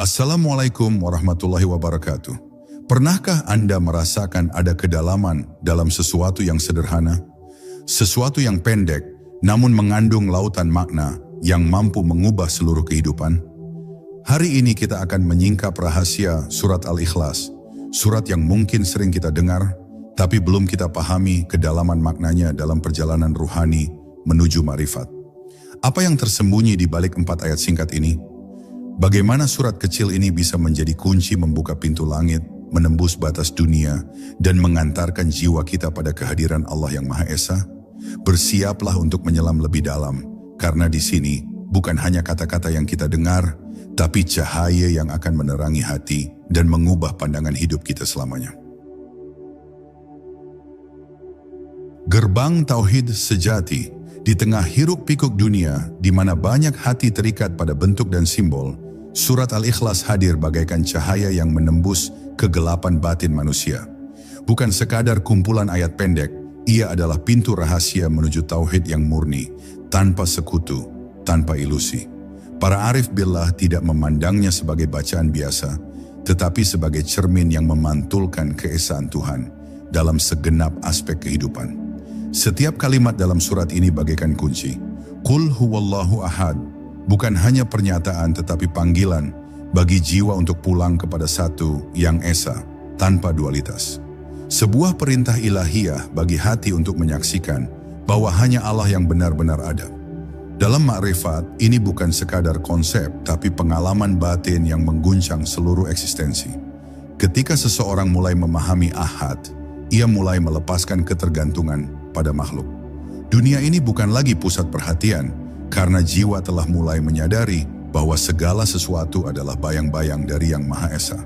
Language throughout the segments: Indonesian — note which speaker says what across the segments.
Speaker 1: Assalamualaikum warahmatullahi wabarakatuh. Pernahkah Anda merasakan ada kedalaman dalam sesuatu yang sederhana? Sesuatu yang pendek, namun mengandung lautan makna yang mampu mengubah seluruh kehidupan? Hari ini kita akan menyingkap rahasia surat Al-Ikhlas, surat yang mungkin sering kita dengar, tapi belum kita pahami kedalaman maknanya dalam perjalanan ruhani menuju ma'rifat. Apa yang tersembunyi di balik 4 ayat singkat ini? Bagaimana surat kecil ini bisa menjadi kunci membuka pintu langit, menembus batas dunia, dan mengantarkan jiwa kita pada kehadiran Allah yang Maha Esa? Bersiaplah untuk menyelam lebih dalam, karena di sini bukan hanya kata-kata yang kita dengar, tapi cahaya yang akan menerangi hati dan mengubah pandangan hidup kita selamanya. Gerbang Tauhid Sejati. Di tengah hiruk-pikuk dunia, di mana banyak hati terikat pada bentuk dan simbol, surat Al-Ikhlas hadir bagaikan cahaya yang menembus kegelapan batin manusia. Bukan sekadar kumpulan ayat pendek, ia adalah pintu rahasia menuju tauhid yang murni, tanpa sekutu, tanpa ilusi. Para arif billah tidak memandangnya sebagai bacaan biasa, tetapi sebagai cermin yang memantulkan keesaan Tuhan dalam segenap aspek kehidupan. Setiap kalimat dalam surat ini bagaikan kunci. Qul huwallahu ahad, bukan hanya pernyataan tetapi panggilan bagi jiwa untuk pulang kepada satu yang esa, tanpa dualitas. Sebuah perintah ilahiyah bagi hati untuk menyaksikan bahwa hanya Allah yang benar-benar ada. Dalam ma'rifat, ini bukan sekadar konsep, tapi pengalaman batin yang mengguncang seluruh eksistensi. Ketika seseorang mulai memahami ahad, ia mulai melepaskan ketergantungan pada makhluk. Dunia ini bukan lagi pusat perhatian, karena jiwa telah mulai menyadari bahwa segala sesuatu adalah bayang-bayang dari Yang Maha Esa.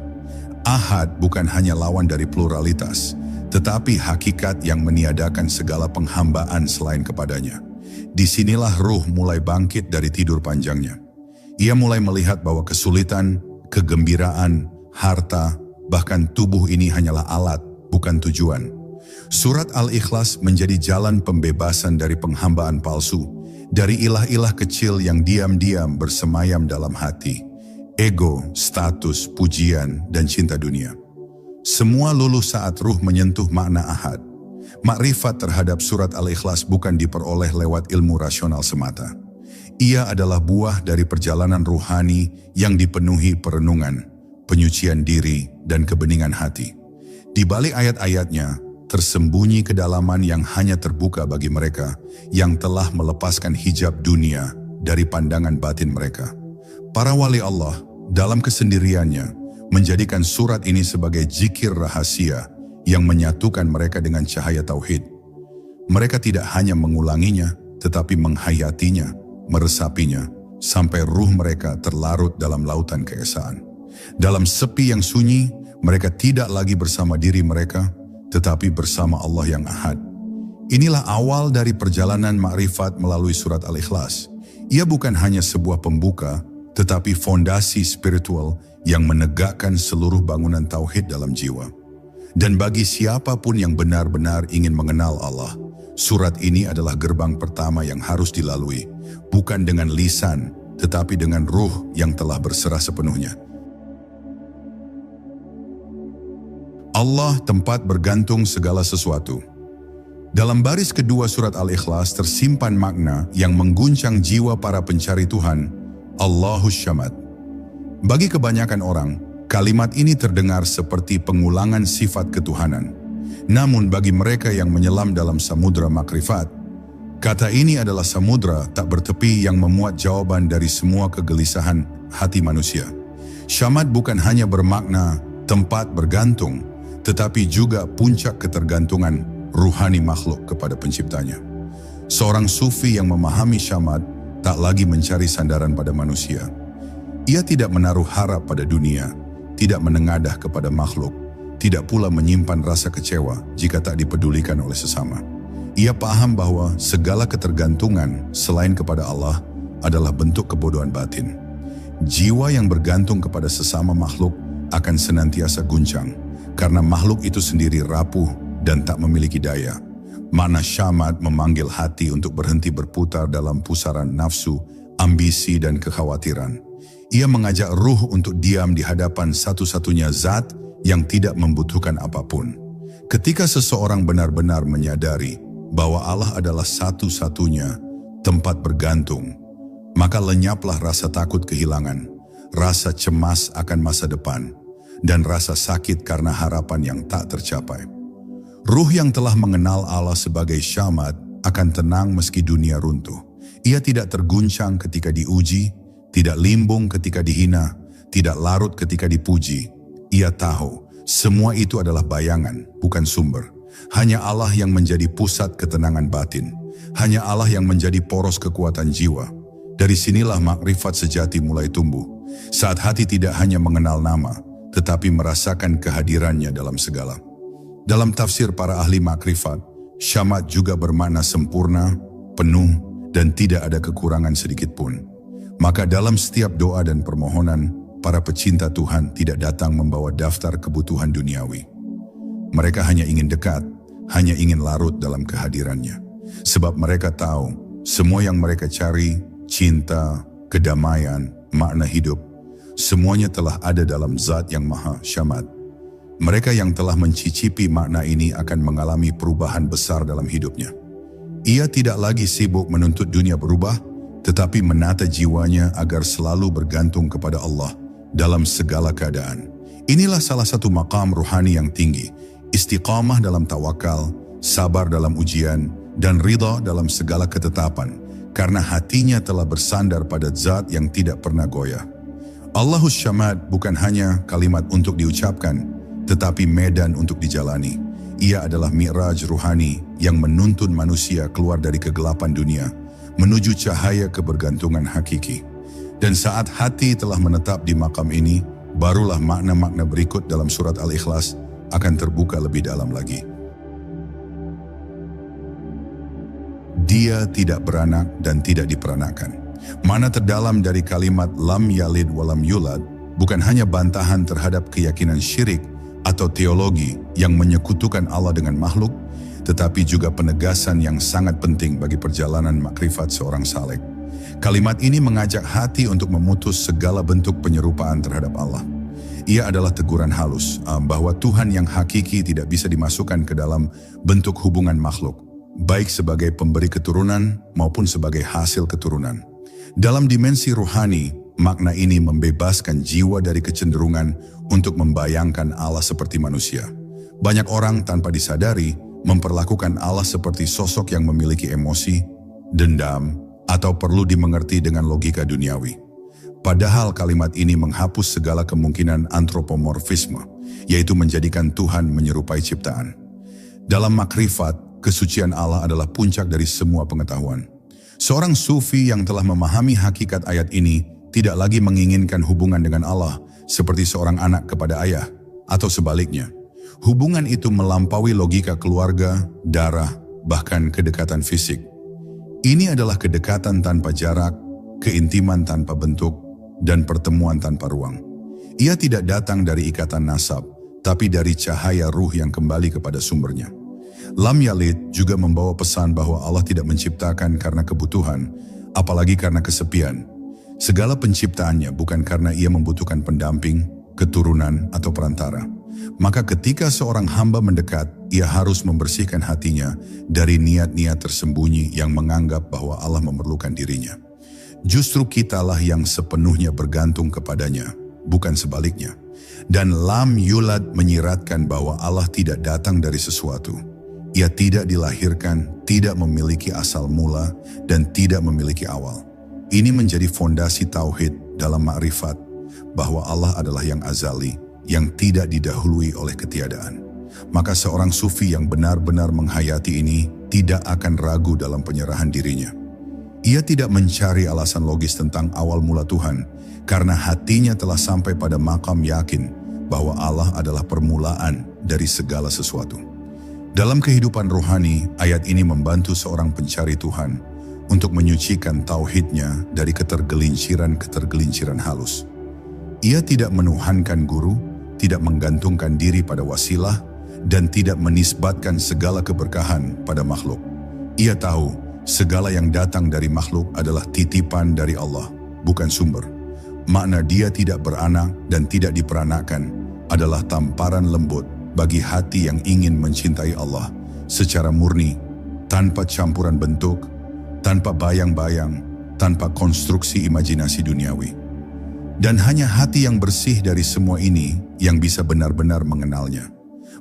Speaker 1: Ahad bukan hanya lawan dari pluralitas, tetapi hakikat yang meniadakan segala penghambaan selain kepadanya. Disinilah ruh mulai bangkit dari tidur panjangnya. Ia mulai melihat bahwa kesulitan, kegembiraan, harta, bahkan tubuh ini hanyalah alat, bukan tujuan. Surat Al-Ikhlas menjadi jalan pembebasan dari penghambaan palsu, dari ilah-ilah kecil yang diam-diam bersemayam dalam hati, ego, status, pujian, dan cinta dunia. Semua luluh saat ruh menyentuh makna ahad. Makrifat terhadap surat Al-Ikhlas bukan diperoleh lewat ilmu rasional semata. Ia adalah buah dari perjalanan ruhani yang dipenuhi perenungan, penyucian diri, dan kebeningan hati. Di balik ayat-ayatnya, tersembunyi kedalaman yang hanya terbuka bagi mereka yang telah melepaskan hijab dunia dari pandangan batin mereka. Para wali Allah dalam kesendiriannya menjadikan surat ini sebagai zikir rahasia yang menyatukan mereka dengan cahaya tauhid. Mereka tidak hanya mengulanginya, tetapi menghayatinya, meresapinya, sampai ruh mereka terlarut dalam lautan keesaan. Dalam sepi yang sunyi, mereka tidak lagi bersama diri mereka, tetapi bersama Allah yang ahad. Inilah awal dari perjalanan ma'rifat melalui surat Al-Ikhlas. Ia bukan hanya sebuah pembuka, tetapi fondasi spiritual yang menegakkan seluruh bangunan tauhid dalam jiwa. Dan bagi siapapun yang benar-benar ingin mengenal Allah, surat ini adalah gerbang pertama yang harus dilalui, bukan dengan lisan, tetapi dengan ruh yang telah berserah sepenuhnya. Allah tempat bergantung segala sesuatu. Dalam baris kedua surat Al-Ikhlas tersimpan makna yang mengguncang jiwa para pencari Tuhan, Allahus Samad. Bagi kebanyakan orang, kalimat ini terdengar seperti pengulangan sifat ketuhanan. Namun bagi mereka yang menyelam dalam samudra makrifat, kata ini adalah samudra tak bertepi yang memuat jawaban dari semua kegelisahan hati manusia. Samad bukan hanya bermakna tempat bergantung, tetapi juga puncak ketergantungan ruhani makhluk kepada penciptanya. Seorang sufi yang memahami syamad tak lagi mencari sandaran pada manusia. Ia tidak menaruh harap pada dunia, tidak menengadah kepada makhluk, tidak pula menyimpan rasa kecewa jika tak dipedulikan oleh sesama. Ia paham bahwa segala ketergantungan selain kepada Allah adalah bentuk kebodohan batin. Jiwa yang bergantung kepada sesama makhluk akan senantiasa guncang, karena makhluk itu sendiri rapuh dan tak memiliki daya. Makna syamad memanggil hati untuk berhenti berputar dalam pusaran nafsu, ambisi dan kekhawatiran. Ia mengajak ruh untuk diam di hadapan satu-satunya zat yang tidak membutuhkan apapun. Ketika seseorang benar-benar menyadari bahwa Allah adalah satu-satunya tempat bergantung, maka lenyaplah rasa takut kehilangan, rasa cemas akan masa depan, dan rasa sakit karena harapan yang tak tercapai. Ruh yang telah mengenal Allah sebagai Syamad akan tenang meski dunia runtuh. Ia tidak terguncang ketika diuji, tidak limbung ketika dihina, tidak larut ketika dipuji. Ia tahu semua itu adalah bayangan, bukan sumber. Hanya Allah yang menjadi pusat ketenangan batin. Hanya Allah yang menjadi poros kekuatan jiwa. Dari sinilah makrifat sejati mulai tumbuh. Saat hati tidak hanya mengenal nama, tetapi merasakan kehadirannya dalam segala. Dalam tafsir para ahli makrifat, Syamad juga bermakna sempurna, penuh, dan tidak ada kekurangan sedikit pun. Maka dalam setiap doa dan permohonan, para pecinta Tuhan tidak datang membawa daftar kebutuhan duniawi. Mereka hanya ingin dekat, hanya ingin larut dalam kehadirannya. Sebab mereka tahu, semua yang mereka cari, cinta, kedamaian, makna hidup, semuanya telah ada dalam zat yang maha Syamad. Mereka yang telah mencicipi makna ini akan mengalami perubahan besar dalam hidupnya. Ia tidak lagi sibuk menuntut dunia berubah, tetapi menata jiwanya agar selalu bergantung kepada Allah dalam segala keadaan. Inilah salah satu maqam ruhani yang tinggi, istiqamah dalam tawakal, sabar dalam ujian, dan ridha dalam segala ketetapan, karena hatinya telah bersandar pada zat yang tidak pernah goyah. Allahus Syamad bukan hanya kalimat untuk diucapkan, tetapi medan untuk dijalani. Ia adalah mi'raj ruhani yang menuntun manusia keluar dari kegelapan dunia, menuju cahaya kebergantungan hakiki. Dan saat hati telah menetap di makam ini, barulah makna-makna berikut dalam surat Al-Ikhlas akan terbuka lebih dalam lagi. Dia tidak beranak dan tidak diperanakkan. Makna terdalam dari kalimat lam yalid walam yulad bukan hanya bantahan terhadap keyakinan syirik atau teologi yang menyekutukan Allah dengan makhluk, tetapi juga penegasan yang sangat penting bagi perjalanan makrifat seorang saleh. Kalimat ini mengajak hati untuk memutus segala bentuk penyerupaan terhadap Allah. Ia adalah teguran halus bahwa Tuhan yang hakiki tidak bisa dimasukkan ke dalam bentuk hubungan makhluk, baik sebagai pemberi keturunan maupun sebagai hasil keturunan. Dalam dimensi ruhani, makna ini membebaskan jiwa dari kecenderungan untuk membayangkan Allah seperti manusia. Banyak orang tanpa disadari memperlakukan Allah seperti sosok yang memiliki emosi, dendam, atau perlu dimengerti dengan logika duniawi. Padahal kalimat ini menghapus segala kemungkinan antropomorfisme, yaitu menjadikan Tuhan menyerupai ciptaan. Dalam makrifat, kesucian Allah adalah puncak dari semua pengetahuan. Seorang sufi yang telah memahami hakikat ayat ini tidak lagi menginginkan hubungan dengan Allah seperti seorang anak kepada ayah, atau sebaliknya. Hubungan itu melampaui logika keluarga, darah, bahkan kedekatan fisik. Ini adalah kedekatan tanpa jarak, keintiman tanpa bentuk, dan pertemuan tanpa ruang. Ia tidak datang dari ikatan nasab, tapi dari cahaya ruh yang kembali kepada sumbernya. Lam Yalid juga membawa pesan bahwa Allah tidak menciptakan karena kebutuhan, apalagi karena kesepian. Segala penciptaannya bukan karena ia membutuhkan pendamping, keturunan, atau perantara. Maka ketika seorang hamba mendekat, ia harus membersihkan hatinya dari niat-niat tersembunyi yang menganggap bahwa Allah memerlukan dirinya. Justru kitalah yang sepenuhnya bergantung kepadanya, bukan sebaliknya. Dan Lam Yulad menyiratkan bahwa Allah tidak datang dari sesuatu. Ia tidak dilahirkan, tidak memiliki asal mula, dan tidak memiliki awal. Ini menjadi fondasi tauhid dalam makrifat, bahwa Allah adalah yang azali, yang tidak didahului oleh ketiadaan. Maka seorang sufi yang benar-benar menghayati ini tidak akan ragu dalam penyerahan dirinya. Ia tidak mencari alasan logis tentang awal mula Tuhan, karena hatinya telah sampai pada makam yakin bahwa Allah adalah permulaan dari segala sesuatu. Dalam kehidupan rohani, ayat ini membantu seorang pencari Tuhan untuk menyucikan tauhidnya dari ketergelinciran halus. Ia tidak menuhankan guru, tidak menggantungkan diri pada wasilah, dan tidak menisbatkan segala keberkahan pada makhluk. Ia tahu segala yang datang dari makhluk adalah titipan dari Allah, bukan sumber. makna dia tidak beranak dan tidak diperanakkan adalah tamparan lembut bagi hati yang ingin mencintai Allah secara murni, tanpa campuran bentuk, tanpa bayang-bayang, tanpa konstruksi imajinasi duniawi. Dan hanya hati yang bersih dari semua ini yang bisa benar-benar mengenalnya,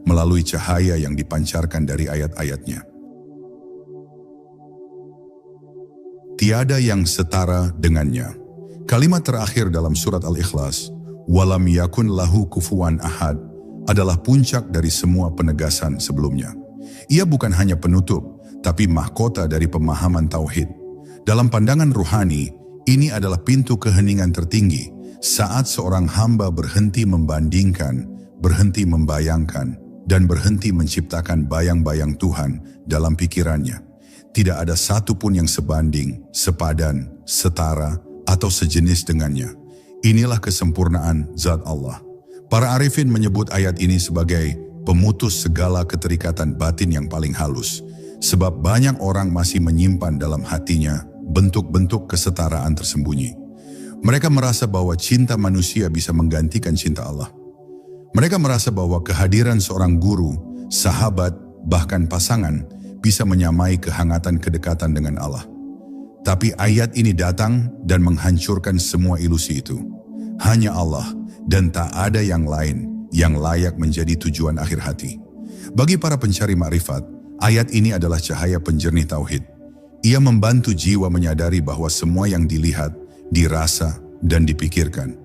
Speaker 1: melalui cahaya yang dipancarkan dari ayat-ayatnya. Tiada yang setara dengannya. Kalimat terakhir dalam surat Al-Ikhlas, "Walam yakun lahu kufuwan ahad," adalah puncak dari semua penegasan sebelumnya. Ia bukan hanya penutup, tapi mahkota dari pemahaman tauhid. Dalam pandangan ruhani, ini adalah pintu keheningan tertinggi saat seorang hamba berhenti membandingkan, berhenti membayangkan, dan berhenti menciptakan bayang-bayang Tuhan dalam pikirannya. Tidak ada satu pun yang sebanding, sepadan, setara, atau sejenis dengannya. Inilah kesempurnaan zat Allah. Para arifin menyebut ayat ini sebagai pemutus segala keterikatan batin yang paling halus, sebab banyak orang masih menyimpan dalam hatinya bentuk-bentuk kesetaraan tersembunyi. Mereka merasa bahwa cinta manusia bisa menggantikan cinta Allah. Mereka merasa bahwa kehadiran seorang guru, sahabat, bahkan pasangan bisa menyamai kehangatan kedekatan dengan Allah. Tapi ayat ini datang dan menghancurkan semua ilusi itu. Hanya Allah dan tak ada yang lain yang layak menjadi tujuan akhir hati. Bagi para pencari makrifat, ayat ini adalah cahaya penjernih tauhid. Ia membantu jiwa menyadari bahwa semua yang dilihat, dirasa, dan dipikirkan,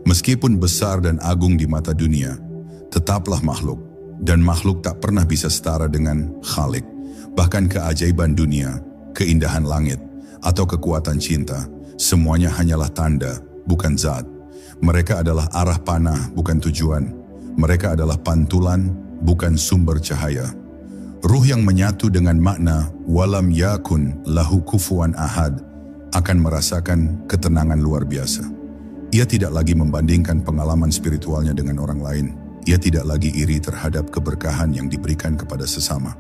Speaker 1: meskipun besar dan agung di mata dunia, tetaplah makhluk, dan makhluk tak pernah bisa setara dengan Khalik. Bahkan keajaiban dunia, keindahan langit, atau kekuatan cinta, semuanya hanyalah tanda, bukan zat. Mereka adalah arah panah, bukan tujuan. Mereka adalah pantulan, bukan sumber cahaya. Ruh yang menyatu dengan makna walam yakun lahu kufuwan ahad akan merasakan ketenangan luar biasa. Ia tidak lagi membandingkan pengalaman spiritualnya dengan orang lain. Ia tidak lagi iri terhadap keberkahan yang diberikan kepada sesama.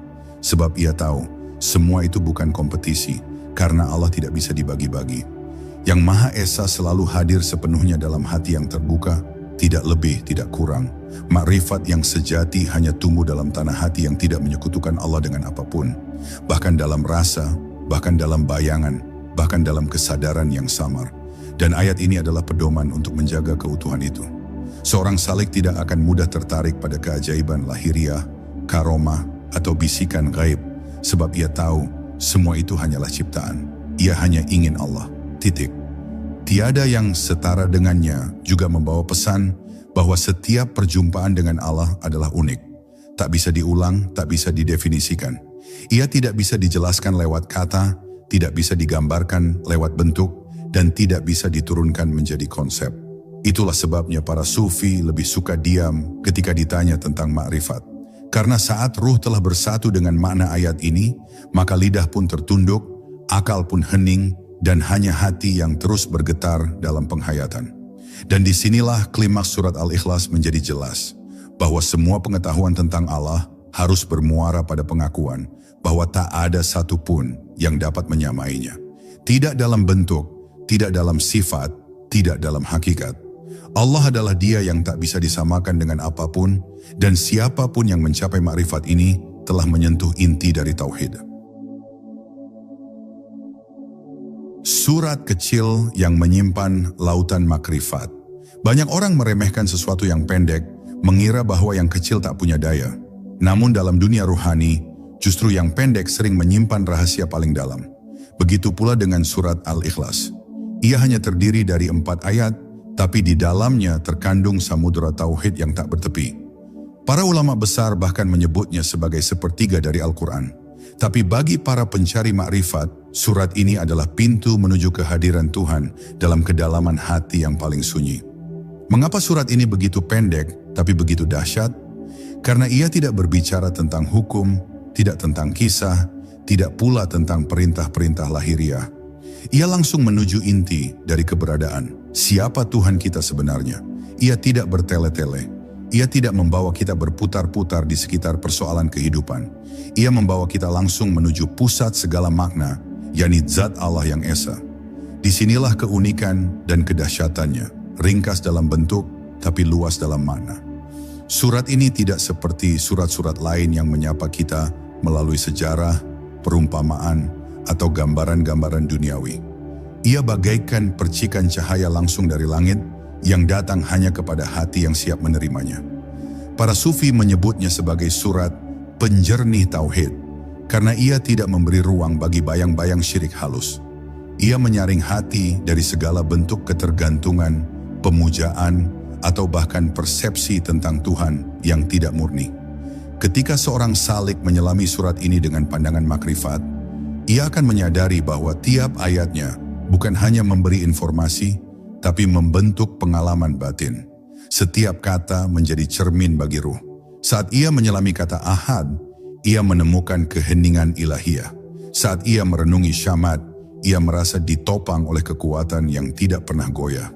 Speaker 1: Sebab ia tahu, semua itu bukan kompetisi, karena Allah tidak bisa dibagi-bagi. Yang Maha Esa selalu hadir sepenuhnya dalam hati yang terbuka, tidak lebih, tidak kurang. Makrifat yang sejati hanya tumbuh dalam tanah hati yang tidak menyekutukan Allah dengan apapun. Bahkan dalam rasa, bahkan dalam bayangan, bahkan dalam kesadaran yang samar. Dan ayat ini adalah pedoman untuk menjaga keutuhan itu. Seorang salik tidak akan mudah tertarik pada keajaiban lahiriah, karomah, atau bisikan gaib, sebab ia tahu semua itu hanyalah ciptaan. Ia hanya ingin Allah, titik. Tiada yang setara dengannya juga membawa pesan bahwa setiap perjumpaan dengan Allah adalah unik. Tak bisa diulang, tak bisa didefinisikan. Ia tidak bisa dijelaskan lewat kata, tidak bisa digambarkan lewat bentuk, dan tidak bisa diturunkan menjadi konsep. Itulah sebabnya para sufi lebih suka diam ketika ditanya tentang makrifat. Karena saat ruh telah bersatu dengan makna ayat ini, maka lidah pun tertunduk, akal pun hening, dan hanya hati yang terus bergetar dalam penghayatan. Dan disinilah klimaks surat Al-Ikhlas menjadi jelas, bahwa semua pengetahuan tentang Allah harus bermuara pada pengakuan bahwa tak ada satupun yang dapat menyamainya. Tidak dalam bentuk, tidak dalam sifat, tidak dalam hakikat. Allah adalah Dia yang tak bisa disamakan dengan apapun, dan siapapun yang mencapai makrifat ini telah menyentuh inti dari tauhid. Surat kecil yang menyimpan lautan makrifat. Banyak orang meremehkan sesuatu yang pendek, mengira bahwa yang kecil tak punya daya. Namun dalam dunia ruhani, justru yang pendek sering menyimpan rahasia paling dalam. Begitu pula dengan surat Al-Ikhlas. Ia hanya terdiri dari 4 ayat, tapi di dalamnya terkandung samudera tauhid yang tak bertepi. Para ulama besar bahkan menyebutnya sebagai sepertiga dari Al-Quran. Tapi bagi para pencari makrifat, surat ini adalah pintu menuju kehadiran Tuhan dalam kedalaman hati yang paling sunyi. Mengapa surat ini begitu pendek, tapi begitu dahsyat? Karena ia tidak berbicara tentang hukum, tidak tentang kisah, tidak pula tentang perintah-perintah lahiriah. Ia langsung menuju inti dari keberadaan. Siapa Tuhan kita sebenarnya? Ia tidak bertele-tele. Ia tidak membawa kita berputar-putar di sekitar persoalan kehidupan. Ia membawa kita langsung menuju pusat segala makna, yakni zat Allah yang Esa. Disinilah keunikan dan kedahsyatannya. ringkas dalam bentuk, tapi luas dalam makna. Surat ini tidak seperti surat-surat lain yang menyapa kita melalui sejarah, perumpamaan, atau gambaran-gambaran duniawi. Ia bagaikan percikan cahaya langsung dari langit yang datang hanya kepada hati yang siap menerimanya. Para sufi menyebutnya sebagai surat penjernih tauhid, karena ia tidak memberi ruang bagi bayang-bayang syirik halus. Ia menyaring hati dari segala bentuk ketergantungan, pemujaan, atau bahkan persepsi tentang Tuhan yang tidak murni. Ketika seorang salik menyelami surat ini dengan pandangan makrifat, ia akan menyadari bahwa tiap ayatnya bukan hanya memberi informasi, tapi membentuk pengalaman batin. Setiap kata menjadi cermin bagi ruh. Saat ia menyelami kata ahad, ia menemukan keheningan ilahiyah. Saat ia merenungi syamat, ia merasa ditopang oleh kekuatan yang tidak pernah goyah.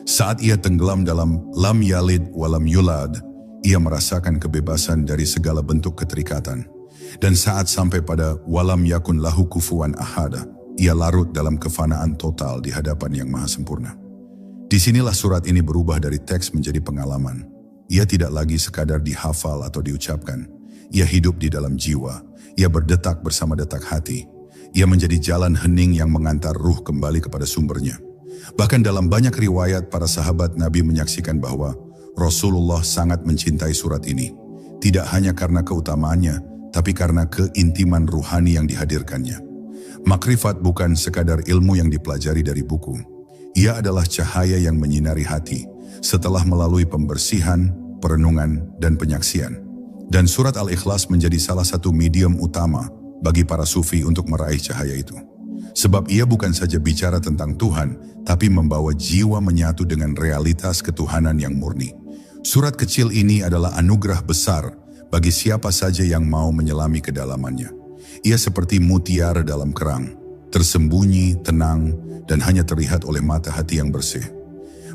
Speaker 1: Saat ia tenggelam dalam lam yalid walam yulad, ia merasakan kebebasan dari segala bentuk keterikatan. Dan saat sampai pada walam yakun lahu kufuwan ahada, ia larut dalam kefanaan total di hadapan yang maha sempurna. Disinilah surat ini berubah dari teks menjadi pengalaman. Ia tidak lagi sekadar dihafal atau diucapkan. Ia hidup di dalam jiwa. Ia berdetak bersama detak hati. Ia menjadi jalan hening yang mengantar ruh kembali kepada sumbernya. Bahkan dalam banyak riwayat, para sahabat Nabi menyaksikan bahwa Rasulullah sangat mencintai surat ini. Tidak hanya karena keutamaannya, tapi karena keintiman ruhani yang dihadirkannya. Makrifat bukan sekadar ilmu yang dipelajari dari buku. Ia adalah cahaya yang menyinari hati setelah melalui pembersihan, perenungan, dan penyaksian. Dan surat Al-Ikhlas menjadi salah satu medium utama bagi para sufi untuk meraih cahaya itu. Sebab ia bukan saja bicara tentang Tuhan, tapi membawa jiwa menyatu dengan realitas ketuhanan yang murni. Surat kecil ini adalah anugerah besar bagi siapa saja yang mau menyelami kedalamannya. Ia seperti mutiara dalam kerang, tersembunyi, tenang, dan hanya terlihat oleh mata hati yang bersih.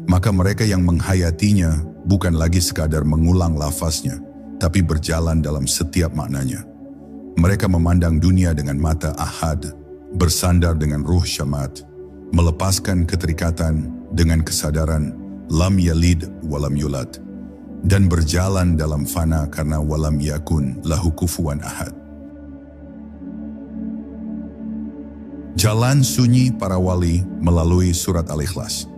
Speaker 1: Maka mereka yang menghayatinya bukan lagi sekadar mengulang lafaznya, tapi berjalan dalam setiap maknanya. Mereka memandang dunia dengan mata ahad, bersandar dengan ruh syamat, melepaskan keterikatan dengan kesadaran lam yalid walam yulad, dan berjalan dalam fana karena walam yakun lahu kufuwan ahad. Jalan sunyi para wali melalui surat Al-Ikhlas.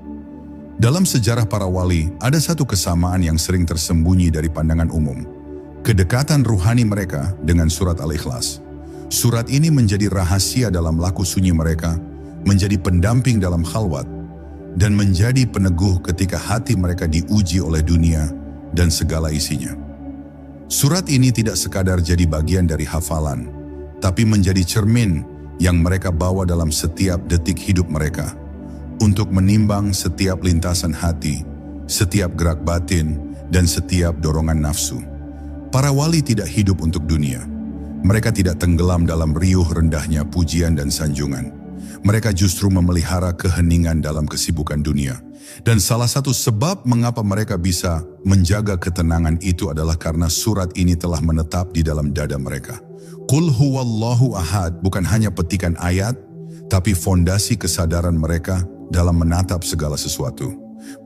Speaker 1: Dalam sejarah para wali, ada satu kesamaan yang sering tersembunyi dari pandangan umum. Kedekatan ruhani mereka dengan surat Al-Ikhlas. Surat ini menjadi rahasia dalam laku sunyi mereka, menjadi pendamping dalam khalwat, dan menjadi peneguh ketika hati mereka diuji oleh dunia dan segala isinya. Surat ini tidak sekadar jadi bagian dari hafalan, tapi menjadi cermin yang mereka bawa dalam setiap detik hidup mereka, untuk menimbang setiap lintasan hati, setiap gerak batin, dan setiap dorongan nafsu. Para wali tidak hidup untuk dunia. Mereka tidak tenggelam dalam riuh rendahnya pujian dan sanjungan. Mereka justru memelihara keheningan dalam kesibukan dunia. Dan salah satu sebab mengapa mereka bisa menjaga ketenangan itu adalah karena surat ini telah menetap di dalam dada mereka. Qul huwallahu ahad bukan hanya petikan ayat, tapi fondasi kesadaran mereka dalam menatap segala sesuatu.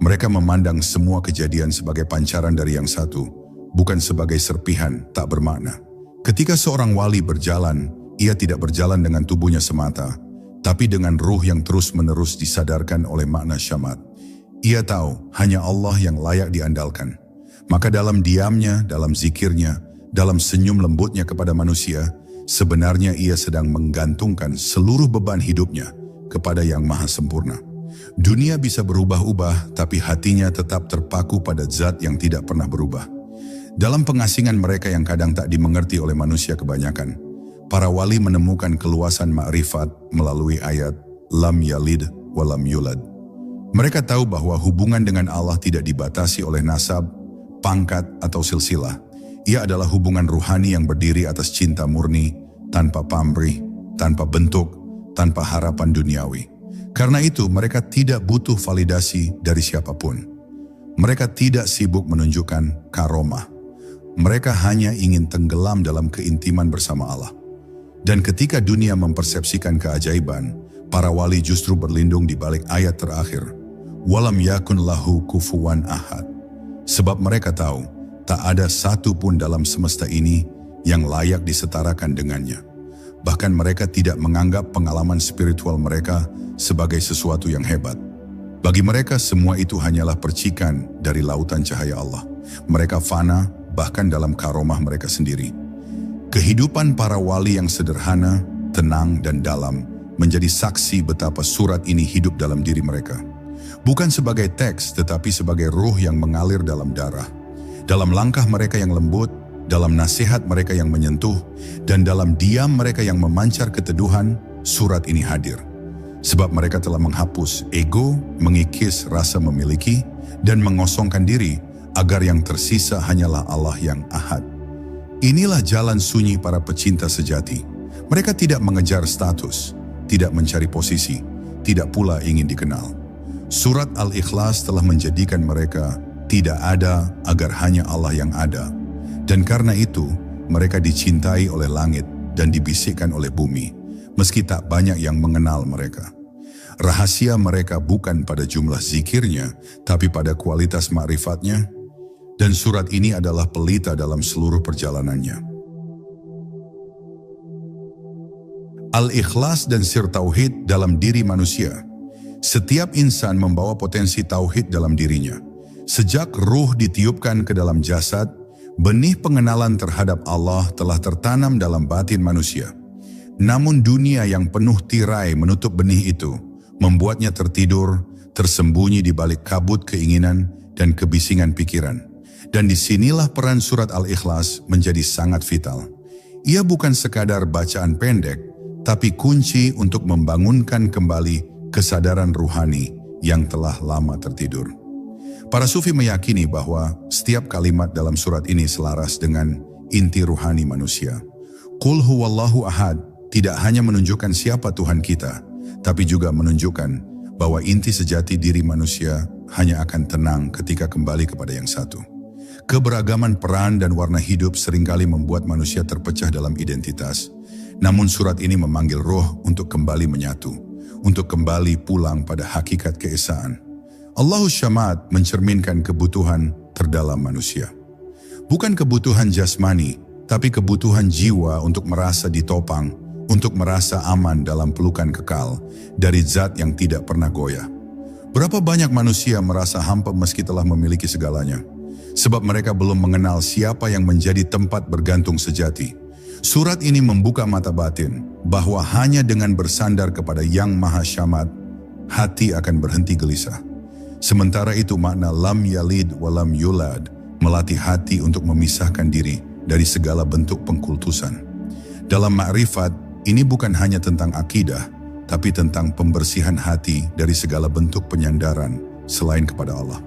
Speaker 1: Mereka memandang semua kejadian sebagai pancaran dari yang satu, bukan sebagai serpihan tak bermakna. Ketika seorang wali berjalan, ia tidak berjalan dengan tubuhnya semata, tapi dengan ruh yang terus-menerus disadarkan oleh makna syamat. Ia tahu hanya Allah yang layak diandalkan. Maka dalam diamnya, dalam zikirnya, dalam senyum lembutnya kepada manusia, sebenarnya ia sedang menggantungkan seluruh beban hidupnya kepada yang maha sempurna. Dunia bisa berubah-ubah, tapi hatinya tetap terpaku pada zat yang tidak pernah berubah. Dalam pengasingan mereka yang kadang tak dimengerti oleh manusia kebanyakan, para wali menemukan keluasan ma'rifat melalui ayat lam yalid walam yulad. Mereka tahu bahwa hubungan dengan Allah tidak dibatasi oleh nasab, pangkat, atau silsilah. Ia adalah hubungan ruhani yang berdiri atas cinta murni, tanpa pamrih, tanpa bentuk, tanpa harapan duniawi. Karena itu mereka tidak butuh validasi dari siapapun. Mereka tidak sibuk menunjukkan karomah. Mereka hanya ingin tenggelam dalam keintiman bersama Allah. Dan ketika dunia mempersepsikan keajaiban, para wali justru berlindung di balik ayat terakhir. walam yakun lahu kufuwan ahad. Sebab mereka tahu, tak ada satu pun dalam semesta ini yang layak disetarakan dengannya. Bahkan mereka tidak menganggap pengalaman spiritual mereka sebagai sesuatu yang hebat. Bagi mereka semua itu hanyalah percikan dari lautan cahaya Allah. Mereka fana bahkan dalam karomah mereka sendiri. Kehidupan para wali yang sederhana, tenang dan dalam menjadi saksi betapa surat ini hidup dalam diri mereka. Bukan sebagai teks tetapi sebagai ruh yang mengalir dalam darah. Dalam langkah mereka yang lembut, dalam nasihat mereka yang menyentuh, dan dalam diam mereka yang memancar keteduhan, surat ini hadir. Sebab mereka telah menghapus ego, mengikis rasa memiliki, dan mengosongkan diri agar yang tersisa hanyalah Allah yang ahad. Inilah jalan sunyi para pecinta sejati. Mereka tidak mengejar status, tidak mencari posisi, tidak pula ingin dikenal. Surat Al-Ikhlas telah menjadikan mereka tidak ada agar hanya Allah yang ada. Dan karena itu, mereka dicintai oleh langit dan dibisikkan oleh bumi, meski tak banyak yang mengenal mereka. Rahasia mereka bukan pada jumlah zikirnya, tapi pada kualitas ma'rifatnya, dan surat ini adalah pelita dalam seluruh perjalanannya. Al-Ikhlas dan sir tauhid dalam diri manusia. Setiap insan membawa potensi tauhid dalam dirinya. Sejak ruh ditiupkan ke dalam jasad, benih pengenalan terhadap Allah telah tertanam dalam batin manusia. Namun dunia yang penuh tirai menutup benih itu, membuatnya tertidur, tersembunyi di balik kabut keinginan dan kebisingan pikiran. Dan disinilah peran surat Al-Ikhlas menjadi sangat vital. Ia bukan sekadar bacaan pendek, tapi kunci untuk membangunkan kembali kesadaran ruhani yang telah lama tertidur. Para sufi meyakini bahwa setiap kalimat dalam surat ini selaras dengan inti ruhani manusia. Qul huwallahu ahad tidak hanya menunjukkan siapa Tuhan kita, tapi juga menunjukkan bahwa inti sejati diri manusia hanya akan tenang ketika kembali kepada yang satu. Keberagaman peran dan warna hidup seringkali membuat manusia terpecah dalam identitas. Namun surat ini memanggil roh untuk kembali menyatu, untuk kembali pulang pada hakikat keesaan. Allahus Syamad mencerminkan kebutuhan terdalam manusia. Bukan kebutuhan jasmani, tapi kebutuhan jiwa untuk merasa ditopang, untuk merasa aman dalam pelukan kekal dari zat yang tidak pernah goyah. Berapa banyak manusia merasa hampa meski telah memiliki segalanya, sebab mereka belum mengenal siapa yang menjadi tempat bergantung sejati. Surat ini membuka mata batin bahwa hanya dengan bersandar kepada Yang Maha Syamad, hati akan berhenti gelisah. Sementara itu makna lam yalid walam yulad melatih hati untuk memisahkan diri dari segala bentuk pengkultusan. Dalam ma'rifat, ini bukan hanya tentang akidah, tapi tentang pembersihan hati dari segala bentuk penyandaran selain kepada Allah.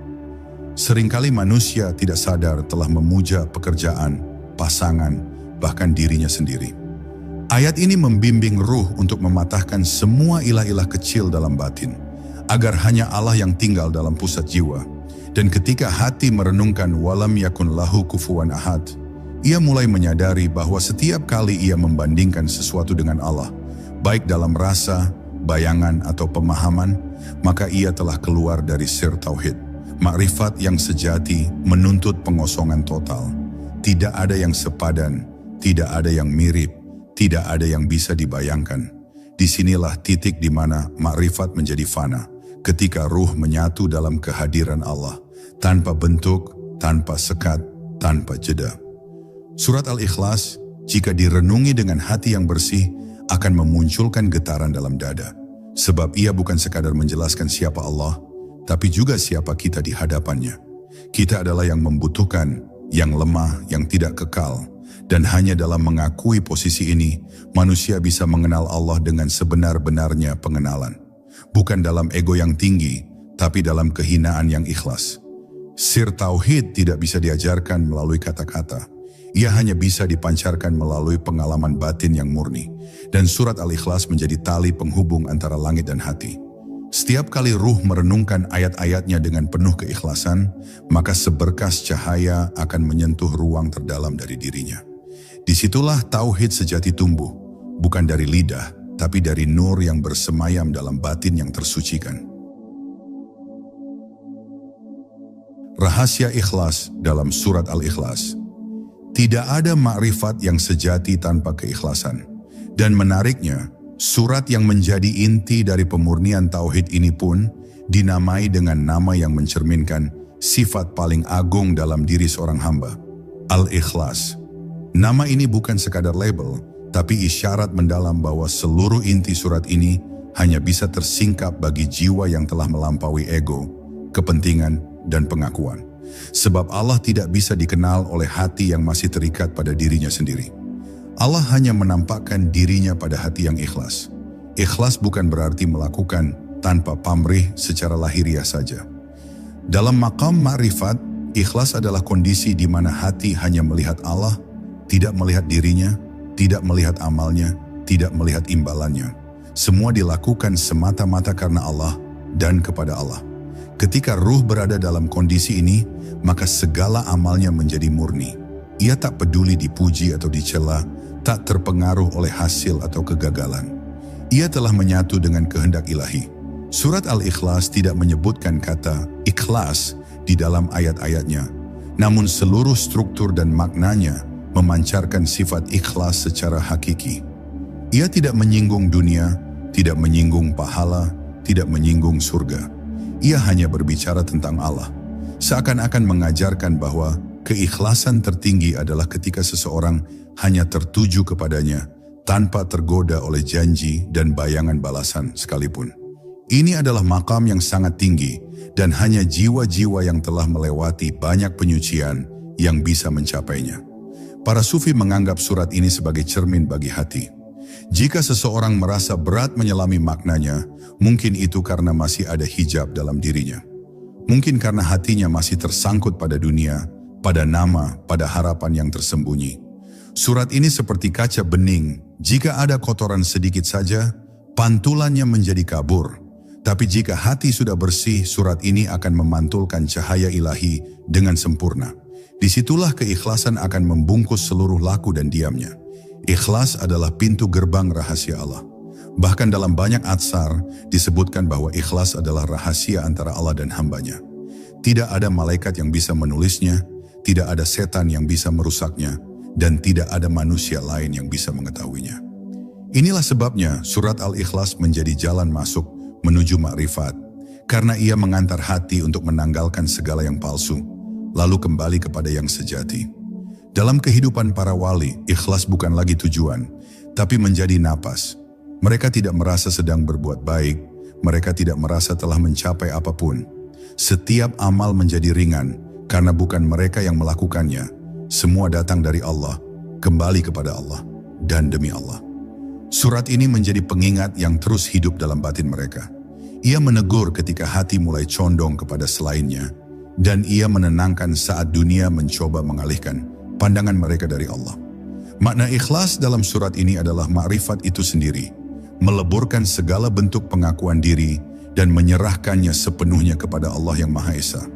Speaker 1: Seringkali manusia tidak sadar telah memuja pekerjaan, pasangan, bahkan dirinya sendiri. Ayat ini membimbing ruh untuk mematahkan semua ilah-ilah kecil dalam batin, agar hanya Allah yang tinggal dalam pusat jiwa. Dan ketika hati merenungkan walam yakun lahu kufuwan ahad, ia mulai menyadari bahwa setiap kali ia membandingkan sesuatu dengan Allah, baik dalam rasa, bayangan atau pemahaman, maka ia telah keluar dari sir tauhid. Makrifat yang sejati menuntut pengosongan total. Tidak ada yang sepadan, tidak ada yang mirip, tidak ada yang bisa dibayangkan. Disinilah titik di mana makrifat menjadi fana, ketika ruh menyatu dalam kehadiran Allah, tanpa bentuk, tanpa sekat, tanpa jeda. Surat Al-Ikhlas, jika direnungi dengan hati yang bersih, akan memunculkan getaran dalam dada. Sebab ia bukan sekadar menjelaskan siapa Allah, tapi juga siapa kita di hadapannya. Kita adalah yang membutuhkan, yang lemah, yang tidak kekal. Dan hanya dalam mengakui posisi ini, manusia bisa mengenal Allah dengan sebenar-benarnya pengenalan. Bukan dalam ego yang tinggi, tapi dalam kehinaan yang ikhlas. Sir tauhid tidak bisa diajarkan melalui kata-kata. Ia hanya bisa dipancarkan melalui pengalaman batin yang murni. Dan surat Al-Ikhlas menjadi tali penghubung antara langit dan hati. Setiap kali ruh merenungkan ayat-ayatnya dengan penuh keikhlasan, maka seberkas cahaya akan menyentuh ruang terdalam dari dirinya. Disitulah tauhid sejati tumbuh, bukan dari lidah, tapi dari nur yang bersemayam dalam batin yang tersucikan. Rahasia ikhlas dalam surat Al-Ikhlas. Tidak ada makrifat yang sejati tanpa keikhlasan. Dan menariknya, surat yang menjadi inti dari pemurnian tauhid ini pun dinamai dengan nama yang mencerminkan sifat paling agung dalam diri seorang hamba, Al-Ikhlas. Nama ini bukan sekadar label, tapi isyarat mendalam bahwa seluruh inti surat ini hanya bisa tersingkap bagi jiwa yang telah melampaui ego, kepentingan, dan pengakuan. Sebab Allah tidak bisa dikenal oleh hati yang masih terikat pada dirinya sendiri. Allah hanya menampakkan dirinya pada hati yang ikhlas. Ikhlas bukan berarti melakukan tanpa pamrih secara lahiriah saja. Dalam maqam ma'rifat, ikhlas adalah kondisi di mana hati hanya melihat Allah, tidak melihat dirinya, tidak melihat amalnya, tidak melihat imbalannya. Semua dilakukan semata-mata karena Allah dan kepada Allah. Ketika ruh berada dalam kondisi ini, maka segala amalnya menjadi murni. Ia tak peduli dipuji atau dicela, tak terpengaruh oleh hasil atau kegagalan. Ia telah menyatu dengan kehendak ilahi. Surat Al-Ikhlas tidak menyebutkan kata ikhlas di dalam ayat-ayatnya, namun seluruh struktur dan maknanya memancarkan sifat ikhlas secara hakiki. Ia tidak menyinggung dunia, tidak menyinggung pahala, tidak menyinggung surga. Ia hanya berbicara tentang Allah, seakan-akan mengajarkan bahwa keikhlasan tertinggi adalah ketika seseorang hanya tertuju kepadanya tanpa tergoda oleh janji dan bayangan balasan sekalipun. Ini adalah makam yang sangat tinggi dan hanya jiwa-jiwa yang telah melewati banyak penyucian yang bisa mencapainya. Para sufi menganggap surat ini sebagai cermin bagi hati. Jika seseorang merasa berat menyelami maknanya, mungkin itu karena masih ada hijab dalam dirinya. Mungkin karena hatinya masih tersangkut pada dunia, pada nama, pada harapan yang tersembunyi. Surat ini seperti kaca bening, jika ada kotoran sedikit saja, pantulannya menjadi kabur. Tapi jika hati sudah bersih, surat ini akan memantulkan cahaya ilahi dengan sempurna. Disitulah keikhlasan akan membungkus seluruh laku dan diamnya. Ikhlas adalah pintu gerbang rahasia Allah. Bahkan dalam banyak atsar disebutkan bahwa ikhlas adalah rahasia antara Allah dan hambanya. Tidak ada malaikat yang bisa menulisnya, tidak ada setan yang bisa merusaknya, dan tidak ada manusia lain yang bisa mengetahuinya. Inilah sebabnya surat Al-Ikhlas menjadi jalan masuk menuju makrifat, karena ia mengantar hati untuk menanggalkan segala yang palsu, lalu kembali kepada yang sejati. Dalam kehidupan para wali, ikhlas bukan lagi tujuan, tapi menjadi napas. Mereka tidak merasa sedang berbuat baik, mereka tidak merasa telah mencapai apapun. Setiap amal menjadi ringan, karena bukan mereka yang melakukannya. Semua datang dari Allah, kembali kepada Allah, dan demi Allah. Surat ini menjadi pengingat yang terus hidup dalam batin mereka. Ia menegur ketika hati mulai condong kepada selainnya, dan ia menenangkan saat dunia mencoba mengalihkan pandangan mereka dari Allah. Makna ikhlas dalam surat ini adalah makrifat itu sendiri, meleburkan segala bentuk pengakuan diri dan menyerahkannya sepenuhnya kepada Allah yang Maha Esa.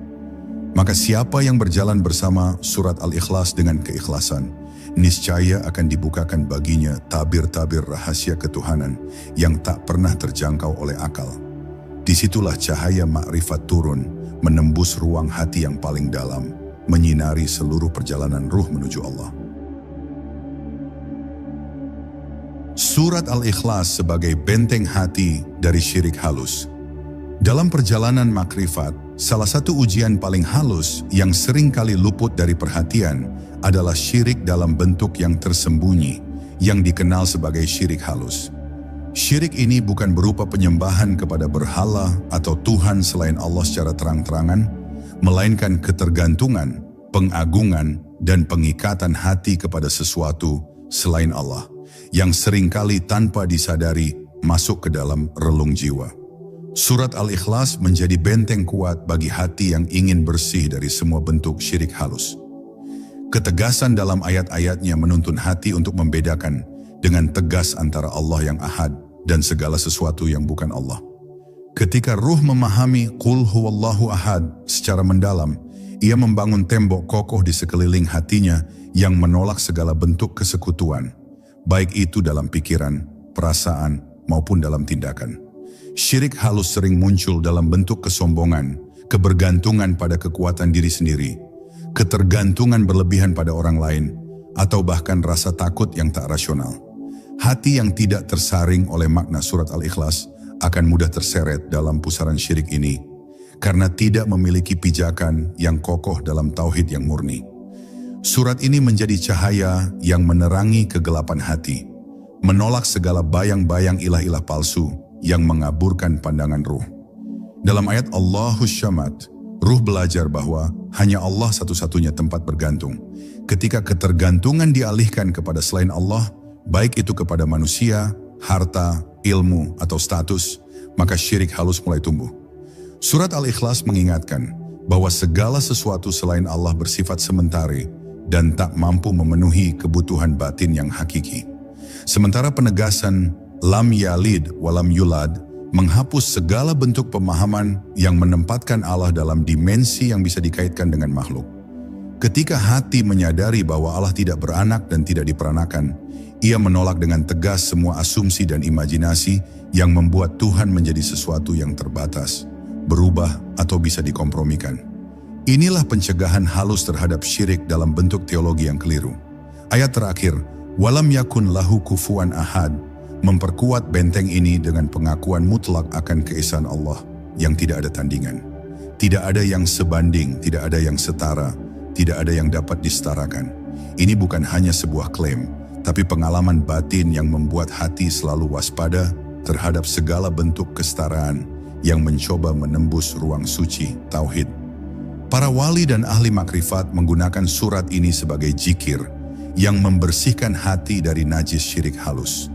Speaker 1: Maka siapa yang berjalan bersama surat Al-Ikhlas dengan keikhlasan, niscaya akan dibukakan baginya tabir-tabir rahasia ketuhanan yang tak pernah terjangkau oleh akal. Disitulah cahaya makrifat turun, menembus ruang hati yang paling dalam, menyinari seluruh perjalanan ruh menuju Allah. Surat Al-Ikhlas sebagai benteng hati dari syirik halus. Dalam perjalanan makrifat, salah satu ujian paling halus yang sering kali luput dari perhatian adalah syirik dalam bentuk yang tersembunyi, yang dikenal sebagai syirik halus. Syirik ini bukan berupa penyembahan kepada berhala atau Tuhan selain Allah secara terang-terangan, melainkan ketergantungan, pengagungan, dan pengikatan hati kepada sesuatu selain Allah, yang seringkali tanpa disadari masuk ke dalam relung jiwa. Surat Al-Ikhlas menjadi benteng kuat bagi hati yang ingin bersih dari semua bentuk syirik halus. Ketegasan dalam ayat-ayatnya menuntun hati untuk membedakan dengan tegas antara Allah yang ahad dan segala sesuatu yang bukan Allah. Ketika ruh memahami Qul huwallahu ahad secara mendalam, ia membangun tembok kokoh di sekeliling hatinya yang menolak segala bentuk kesekutuan, baik itu dalam pikiran, perasaan, maupun dalam tindakan. Syirik halus sering muncul dalam bentuk kesombongan, kebergantungan pada kekuatan diri sendiri, ketergantungan berlebihan pada orang lain, atau bahkan rasa takut yang tak rasional. Hati yang tidak tersaring oleh makna surat Al-Ikhlas akan mudah terseret dalam pusaran syirik ini, karena tidak memiliki pijakan yang kokoh dalam tauhid yang murni. Surat ini menjadi cahaya yang menerangi kegelapan hati, menolak segala bayang-bayang ilah-ilah palsu yang mengaburkan pandangan ruh. Dalam ayat Allahus Syamat, ruh belajar bahwa hanya Allah satu-satunya tempat bergantung. Ketika ketergantungan dialihkan kepada selain Allah, baik itu kepada manusia, harta, ilmu, atau status, maka syirik halus mulai tumbuh. Surat Al-Ikhlas mengingatkan bahwa segala sesuatu selain Allah bersifat sementara dan tak mampu memenuhi kebutuhan batin yang hakiki. Sementara penegasan lam yalid walam yulad menghapus segala bentuk pemahaman yang menempatkan Allah dalam dimensi yang bisa dikaitkan dengan makhluk. Ketika hati menyadari bahwa Allah tidak beranak dan tidak diperanakan, ia menolak dengan tegas semua asumsi dan imajinasi yang membuat Tuhan menjadi sesuatu yang terbatas, berubah atau bisa dikompromikan. Inilah pencegahan halus terhadap syirik dalam bentuk teologi yang keliru. Ayat terakhir, walam yakun lahu kufuwan ahad, memperkuat benteng ini dengan pengakuan mutlak akan keesaan Allah yang tidak ada tandingan. Tidak ada yang sebanding, tidak ada yang setara, tidak ada yang dapat disetarakan. Ini bukan hanya sebuah klaim, tapi pengalaman batin yang membuat hati selalu waspada terhadap segala bentuk kesetaraan yang mencoba menembus ruang suci tauhid. Para wali dan ahli makrifat menggunakan surat ini sebagai zikir yang membersihkan hati dari najis syirik halus.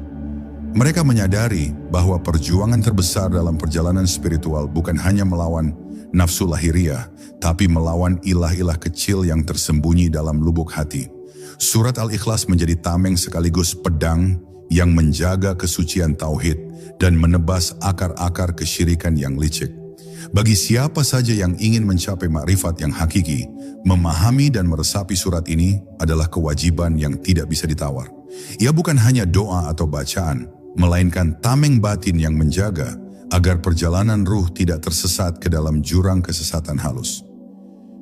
Speaker 1: Mereka menyadari bahwa perjuangan terbesar dalam perjalanan spiritual bukan hanya melawan nafsu lahiriah, tapi melawan ilah-ilah kecil yang tersembunyi dalam lubuk hati. Surat Al-Ikhlas menjadi tameng sekaligus pedang yang menjaga kesucian tauhid dan menebas akar-akar kesyirikan yang licik. Bagi siapa saja yang ingin mencapai makrifat yang hakiki, memahami dan meresapi surat ini adalah kewajiban yang tidak bisa ditawar. Ia bukan hanya doa atau bacaan, melainkan tameng batin yang menjaga agar perjalanan ruh tidak tersesat ke dalam jurang kesesatan halus.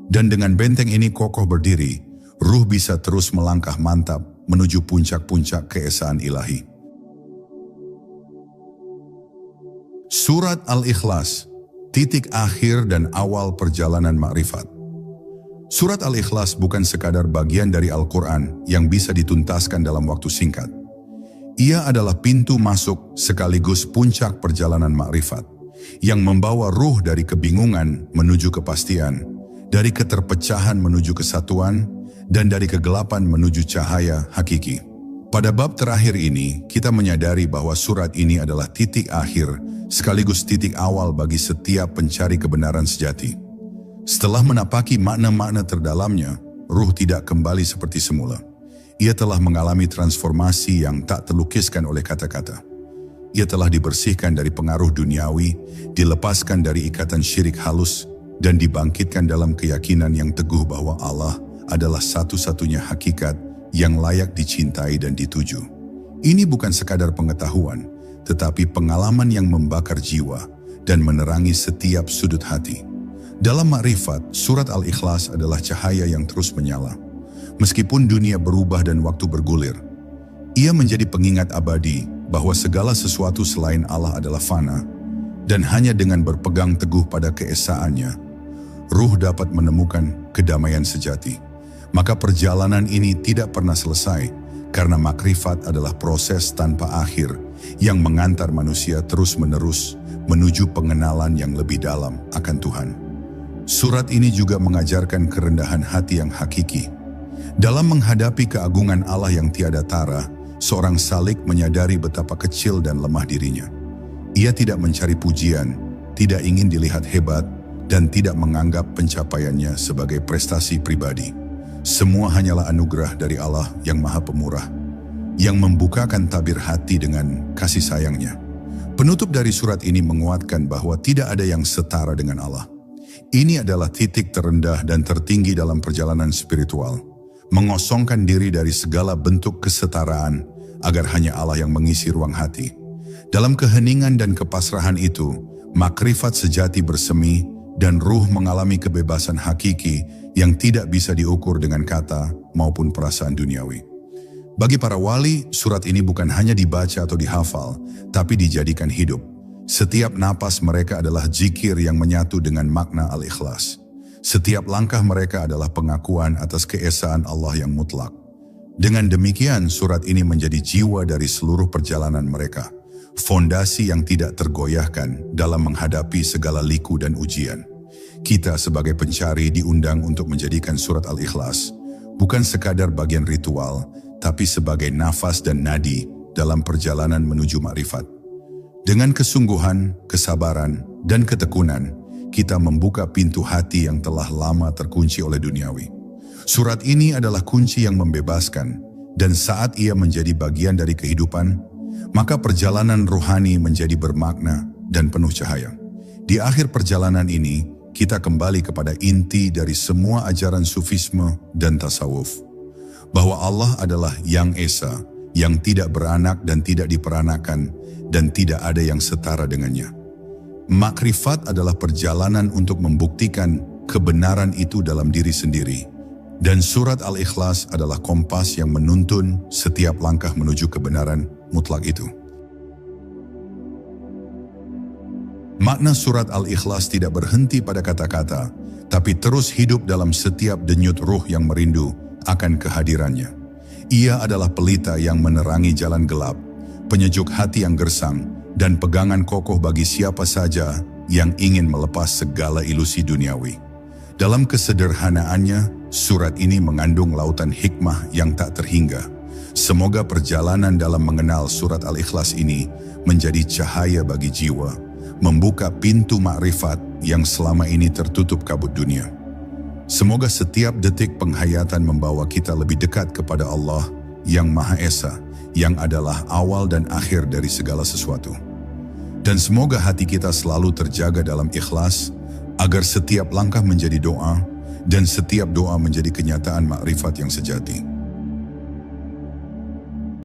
Speaker 1: Dan dengan benteng ini kokoh berdiri, ruh bisa terus melangkah mantap menuju puncak-puncak keesaan ilahi. Surat Al-Ikhlas, titik akhir dan awal perjalanan makrifat. Surat Al-Ikhlas bukan sekadar bagian dari Al-Quran yang bisa dituntaskan dalam waktu singkat. Ia adalah pintu masuk sekaligus puncak perjalanan makrifat yang membawa ruh dari kebingungan menuju kepastian, dari keterpecahan menuju kesatuan, dan dari kegelapan menuju cahaya hakiki. Pada bab terakhir ini, kita menyadari bahwa surat ini adalah titik akhir sekaligus titik awal bagi setiap pencari kebenaran sejati. Setelah menapaki makna-makna terdalamnya, ruh tidak kembali seperti semula. Ia telah mengalami transformasi yang tak terlukiskan oleh kata-kata. Ia telah dibersihkan dari pengaruh duniawi, dilepaskan dari ikatan syirik halus, dan dibangkitkan dalam keyakinan yang teguh bahwa Allah adalah satu-satunya hakikat yang layak dicintai dan dituju. Ini bukan sekadar pengetahuan, tetapi pengalaman yang membakar jiwa dan menerangi setiap sudut hati. Dalam makrifat, surat Al-Ikhlas adalah cahaya yang terus menyala. Meskipun dunia berubah dan waktu bergulir, ia menjadi pengingat abadi bahwa segala sesuatu selain Allah adalah fana, dan hanya dengan berpegang teguh pada keesaannya, ruh dapat menemukan kedamaian sejati. Maka perjalanan ini tidak pernah selesai, karena makrifat adalah proses tanpa akhir yang mengantar manusia terus-menerus menuju pengenalan yang lebih dalam akan Tuhan. Surat ini juga mengajarkan kerendahan hati yang hakiki. Dalam menghadapi keagungan Allah yang tiada tara, seorang salik menyadari betapa kecil dan lemah dirinya. Ia tidak mencari pujian, tidak ingin dilihat hebat, dan tidak menganggap pencapaiannya sebagai prestasi pribadi. Semua hanyalah anugerah dari Allah yang Maha Pemurah, yang membukakan tabir hati dengan kasih sayangnya. Penutup dari surat ini menguatkan bahwa tidak ada yang setara dengan Allah. Ini adalah titik terendah dan tertinggi dalam perjalanan spiritual, mengosongkan diri dari segala bentuk kesetaraan agar hanya Allah yang mengisi ruang hati. Dalam keheningan dan kepasrahan itu, makrifat sejati bersemi dan ruh mengalami kebebasan hakiki yang tidak bisa diukur dengan kata maupun perasaan duniawi. Bagi para wali, surat ini bukan hanya dibaca atau dihafal, tapi dijadikan hidup. Setiap napas mereka adalah zikir yang menyatu dengan makna al-ikhlas. Setiap langkah mereka adalah pengakuan atas keesaan Allah yang mutlak. Dengan demikian, surat ini menjadi jiwa dari seluruh perjalanan mereka, fondasi yang tidak tergoyahkan dalam menghadapi segala liku dan ujian. Kita sebagai pencari diundang untuk menjadikan surat Al-Ikhlas bukan sekadar bagian ritual, tapi sebagai nafas dan nadi dalam perjalanan menuju makrifat. Dengan kesungguhan, kesabaran, dan ketekunan, kita membuka pintu hati yang telah lama terkunci oleh duniawi. Surat ini adalah kunci yang membebaskan, dan saat ia menjadi bagian dari kehidupan, maka perjalanan rohani menjadi bermakna dan penuh cahaya. Di akhir perjalanan ini, kita kembali kepada inti dari semua ajaran sufisme dan tasawuf, bahwa Allah adalah Yang Esa, yang tidak beranak dan tidak diperanakan, dan tidak ada yang setara dengannya. Makrifat adalah perjalanan untuk membuktikan kebenaran itu dalam diri sendiri. Dan surat Al-Ikhlas adalah kompas yang menuntun setiap langkah menuju kebenaran mutlak itu. Makna surat Al-Ikhlas tidak berhenti pada kata-kata, tapi terus hidup dalam setiap denyut ruh yang merindu akan kehadirannya. Ia adalah pelita yang menerangi jalan gelap, penyejuk hati yang gersang, dan pegangan kokoh bagi siapa saja yang ingin melepas segala ilusi duniawi. Dalam kesederhanaannya, surat ini mengandung lautan hikmah yang tak terhingga. Semoga perjalanan dalam mengenal surat Al-Ikhlas ini menjadi cahaya bagi jiwa, membuka pintu makrifat yang selama ini tertutup kabut dunia. Semoga setiap detik penghayatan membawa kita lebih dekat kepada Allah yang Maha Esa, yang adalah awal dan akhir dari segala sesuatu. Dan semoga hati kita selalu terjaga dalam ikhlas, agar setiap langkah menjadi doa, dan setiap doa menjadi kenyataan makrifat yang sejati.